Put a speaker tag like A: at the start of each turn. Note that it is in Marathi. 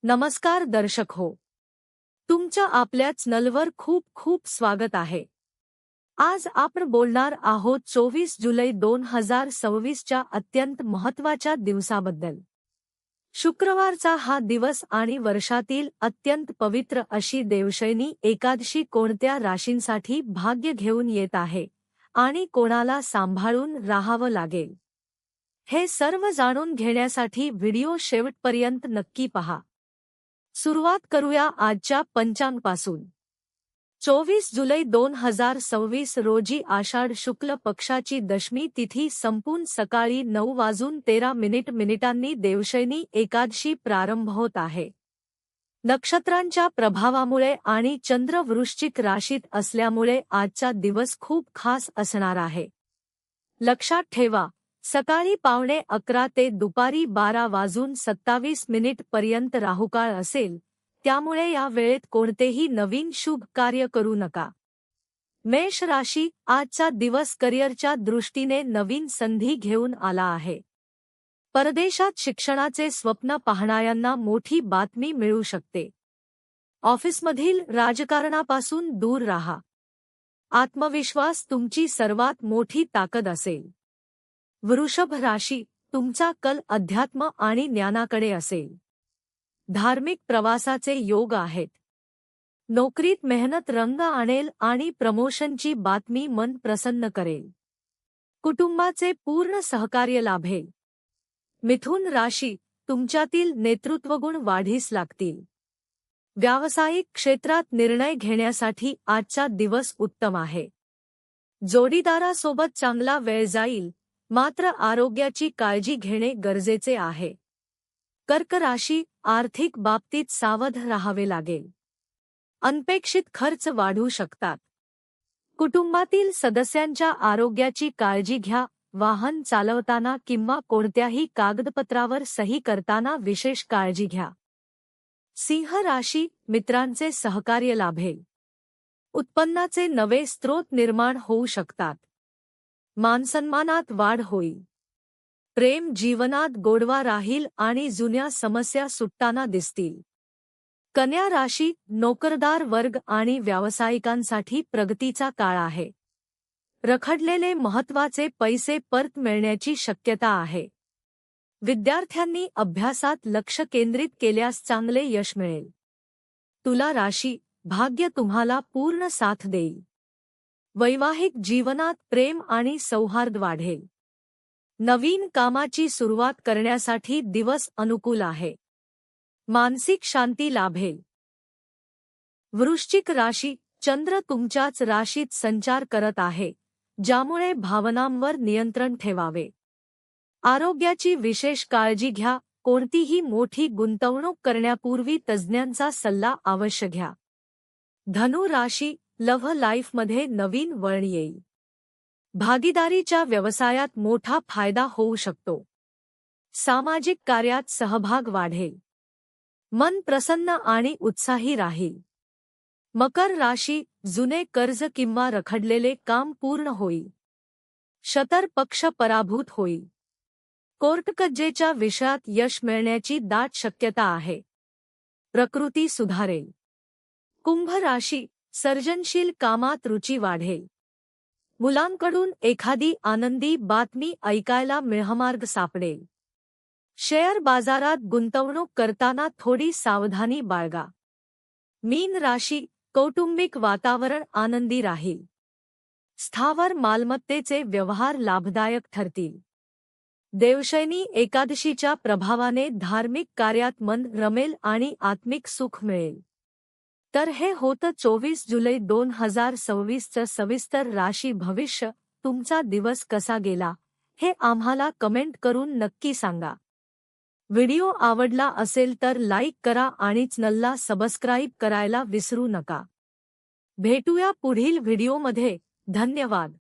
A: नमस्कार दर्शक हो, तुमच्या आपल्या चॅनलवर खूप खूप स्वागत आहे। आज आपण बोलणार आहोत 24 जुलै 2026 च्या अत्यंत महत्त्वाच्या दिवसाबद्दल। शुक्रवारचा हा दिवस आणि वर्षातील अत्यंत पवित्र अशी देवशयनी एकादशी कोणत्या राशींसाठी भाग्य घेऊन येत आहे आणि कोणाला सांभाळून राहावं लागेल, हे सर्व जाणून घेण्यासाठी व्हिडिओ शेवटपर्यंत नक्की पहा। सुरुवात करूया आजच्या पंचांगापासून। 24 जुलै 2026 रोजी आषाढ शुक्ल पक्षाची दशमी तिथी संपून सकाळी 9:13 देवशयनी एकादशी प्रारंभ होत आहे। नक्षत्रांच्या प्रभावामुळे आणि चंद्र वृश्चिक राशीत असल्यामुळे आजचा दिवस खूप खास असणार आहे। लक्षात ठेवा, सकाळी 11:15 ते दुपारी 12:27 पर्यंत राहुकाळ असेल, त्यामुळे या वेळेत कोणतेही नवीन शुभ कार्य करू नका। मेष राशी, आजचा दिवस करिअरच्या दृष्टीने नवीन संधी घेऊन आला आहे। परदेशात शिक्षणाचे स्वप्न पाहणाऱ्यांना मोठी बातमी मिळू शकते। ऑफिसमधील राजकारणापासून दूर राहा। आत्मविश्वास तुमची सर्वात मोठी ताकद असेल। वृषभ राशी, तुमचा कल अध्यात्म आणि ज्ञानाकडे असेल। धार्मिक प्रवासाचे योग आहेत। नोकरीत मेहनत रंग आणेल आणि प्रमोशनची बातमी मन प्रसन्न करेल। कुटुंबाचे पूर्ण सहकार्य लाभेल। मिथुन राशी, तुमच्यातील नेतृत्वगुण वाढीस लागतील। व्यावसायिक क्षेत्रात निर्णय घेण्यासाठी आजचा दिवस उत्तम आहे। जोडीदारासोबत चांगला वेळ जाईल, मात्र आरोग्याची काळजी घेणे गरजेचे आहे। कर्क राशी, आर्थिक बाबतीत सावध राहावे लागेल। अनपेक्षित खर्च वाढू शकतात। कुटुंबातील सदस्यांच्या आरोग्याची काळजी घ्या। वाहन चालवताना किंवा कोणत्याही कागदपत्रावर सही करताना विशेष काळजी घ्या। सिंह राशी, मित्रांचे सहकार्य लाभेल। उत्पन्नाचे नवे स्रोत निर्माण होऊ शकतात। मानसन्मानात वाढ होईल। प्रेम जीवनात गोडवा राहील आणि जुन्या समस्या सुटताना दिसतील। कन्या राशी, नोकरदार वर्ग आणि व्यावसायिकांसाठी प्रगतीचा काळ आहे। रखडलेले महत्त्वाचे पैसे परत मिळण्याची शक्यता आहे। विद्यार्थ्यांनी अभ्यासात लक्ष केंद्रित केल्यास चांगले यश मिळेल। तुला राशी, भाग्य तुम्हाला पूर्ण साथ देईल। वैवाहिक जीवनात प्रेम आणि सौहार्द वाढेल। नवीन कामाची सुरुवात करण्यासाठी दिवस अनुकूल आहे। मानसिक शांती लाभेल। वृश्चिक राशी, चंद्र तुमच्याच राशीत संचार करत आहे, ज्यामुळे भावनांवर नियंत्रण ठेवावे। आरोग्याची विशेष काळजी घ्या। कोणतीही मोठी गुंतवणूक करण्यापूर्वी तज्ज्ञांचा सल्ला अवश्य घ्या। धनु राशी, लव्ह लाईफमध्ये नवीन वळण येईल। भागीदारीच्या व्यवसायात मोठा फायदा होऊ शकतो। सामाजिक कार्यात सहभाग वाढेल। मन प्रसन्न आणि उत्साही राहील। मकर राशी, जुने कर्ज किंवा रखडलेले काम पूर्ण होईल। शतर पक्ष पराभूत होईल। कोर्टकज्जेच्या विषयात यश मिळण्याची दाट शक्यता आहे। प्रकृती सुधारेल। कुंभ राशी, सर्जनशील कामात रुची वाढेल। मुलांकडून एखादी आनंदी बातमी ऐकायला मिळमार्ग सापडेल। शेअर बाजारात गुंतवणूक करताना थोडी सावधानी बाळगा। मीन राशी, कौटुंबिक वातावरण आनंदी राहील। स्थावर मालमत्तेचे व्यवहार लाभदायक ठरतील। देवशयनी एकादशीच्या प्रभावाने धार्मिक कार्यात मन रमेल आणि आत्मिक सुख मिळेल। तर हे होतं 24 जुलै 2026 चं सविस्तर राशी भविष्य। तुमचा दिवस कसा गेला, हे आम्हाला कमेंट करून नक्की सांगा। व्हिडिओ आवडला असेल तर लाईक करा आणि चॅनलला सबस्क्राईब करायला विसरू नका। भेटूया पुढील व्हिडिओमध्ये। धन्यवाद।